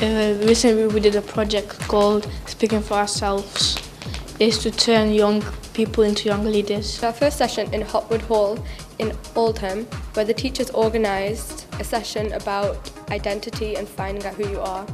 Recently we did a project called Speaking for Ourselves. It's to turn young people into young leaders. Our first session in Hotwood Hall in Oldham, where the teachers organised a session about identity and finding out who you are.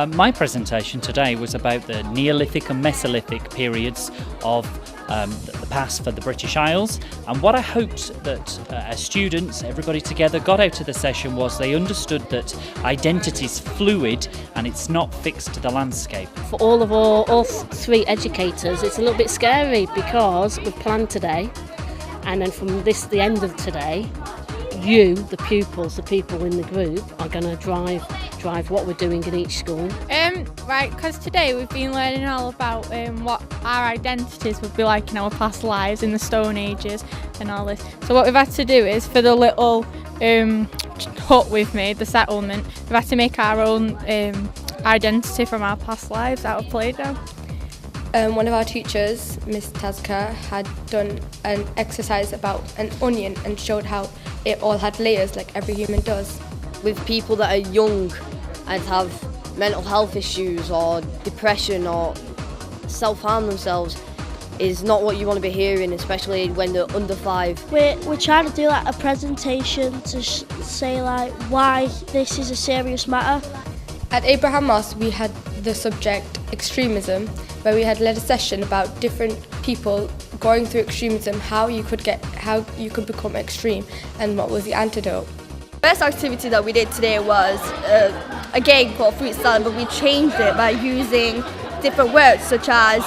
My presentation today was about the Neolithic and Mesolithic periods of the past for the British Isles, and what I hoped that as students, everybody together got out of the session was they understood that identity is fluid and it's not fixed to the landscape. For all three educators, it's a little bit scary because we've planned today, and then from the end of today, you, the pupils, the people in the group, are going to drive what we're doing in each school. Right, because today we've been learning all about what our identities would be like in our past lives in the Stone Ages and all this. So what we've had to do is, for the little hut we've made, the settlement, we've had to make our own identity from our past lives out of Play-Doh. One of our teachers, Miss Tazka, had done an exercise about an onion and showed how it all had layers like every human does. With people that are young and have mental health issues or depression or self-harm themselves is not what you want to be hearing, especially when they're under 5. We're trying to do like a presentation to say like why this is a serious matter. At Abraham Moss we had the subject extremism, where we had led a session about different people going through extremism, how you could become extreme and what was the antidote. The first activity that we did today was a game called fruit salad, but we changed it by using different words such as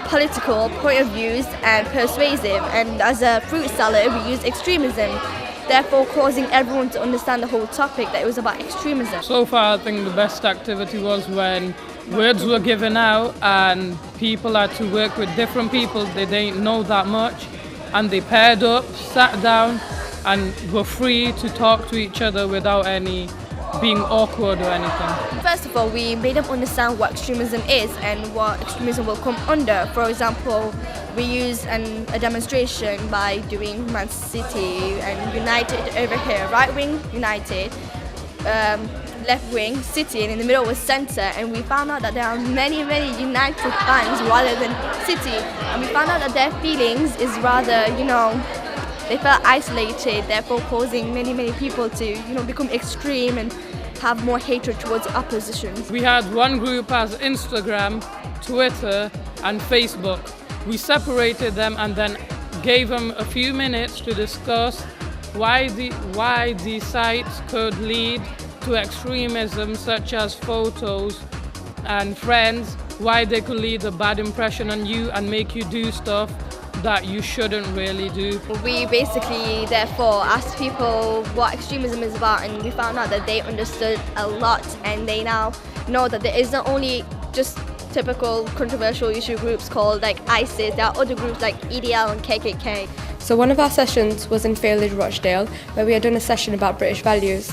political, point of views and persuasive, and as a fruit salad we used extremism, therefore causing everyone to understand the whole topic, that it was about extremism. So far I think the best activity was when words were given out and people had to work with different people they didn't know that much, and they paired up, sat down and were free to talk to each other without any being awkward or anything. First of all, we made them understand what extremism is and what extremism will come under. For example, we used a demonstration by doing Man City and United over here, right wing United, left wing City, and in the middle was Centre, and we found out that there are many United fans rather than City, and we found out that their feelings is rather, they felt isolated, therefore causing many people to, become extreme and have more hatred towards the opposition. We had one group as Instagram, Twitter and Facebook. We separated them and then gave them a few minutes to discuss why the sites could lead to extremism, such as photos and friends, why they could leave a bad impression on you and make you do stuff that you shouldn't really do. We basically therefore asked people what extremism is about, and we found out that they understood a lot, and they now know that there isn't only just typical controversial issue groups called like ISIS, there are other groups like EDL and KKK. So one of our sessions was in Fairlidge, Rochdale, where we had done a session about British values.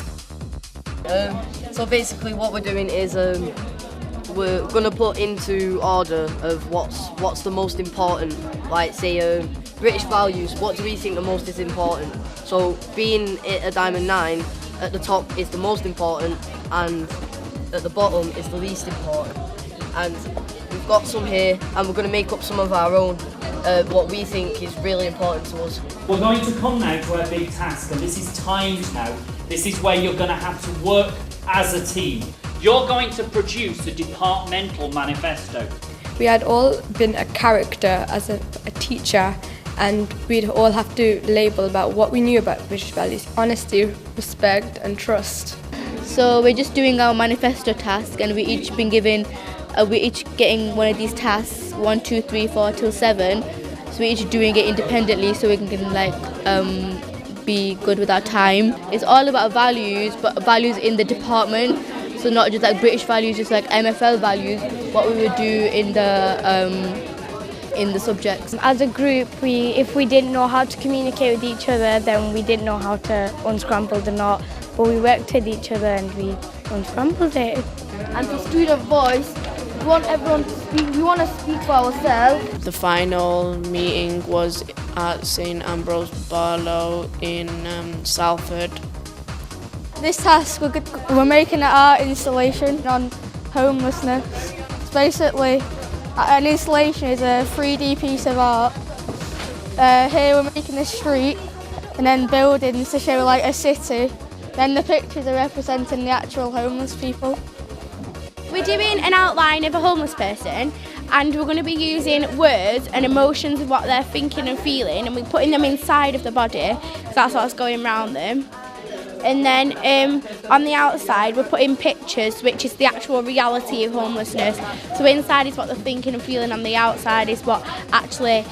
So basically what we're doing is we're going to put into order of what's the most important, like say British values, what do we think the most is important. So being a Diamond 9, at the top is the most important and at the bottom is the least important. And we've got some here and we're going to make up some of our own, what we think is really important to us. We're going to come now to our big task, and this is timed now. This is where you're going to have to work as a team. You're going to produce a departmental manifesto. We had all been a character as a teacher, and we'd all have to label about what we knew about British values: honesty, respect and trust. So we're just doing our manifesto task, and we're each getting one of these tasks, 1, 2, 3, 4 till 7. So we're each doing it independently so we can be good with our time. It's all about values, but values in the department. So not just like British values, just like MFL values, what we would do in the subjects. As a group, if we didn't know how to communicate with each other, then we didn't know how to unscramble the knot. But we worked with each other and we unscrambled it. And for student voice, we want everyone to speak. We want to speak for ourselves. The final meeting was at St Ambrose Barlow in Salford. This task, we're making an art installation on homelessness. It's basically, an installation is a 3D piece of art. Here we're making a street and then buildings to show like a city. Then the pictures are representing the actual homeless people. We're doing an outline of a homeless person, and we're going to be using words and emotions of what they're thinking and feeling, and we're putting them inside of the body, because that's what's going around them. And then on the outside we're putting pictures, which is the actual reality of homelessness. So inside is what they're thinking and feeling, on the outside is what actually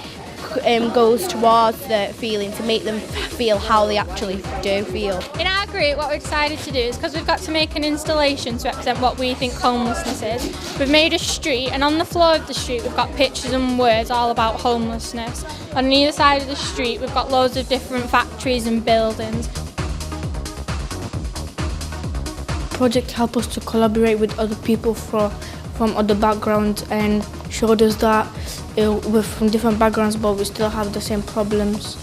goes towards the feeling, to make them feel how they actually do feel. In our group, what we decided to do is, because we've got to make an installation to represent what we think homelessness is, we've made a street, and on the floor of the street we've got pictures and words all about homelessness. On either side of the street we've got loads of different factories and buildings. The project helped us to collaborate with other people from other backgrounds, and showed us that we're from different backgrounds but we still have the same problems.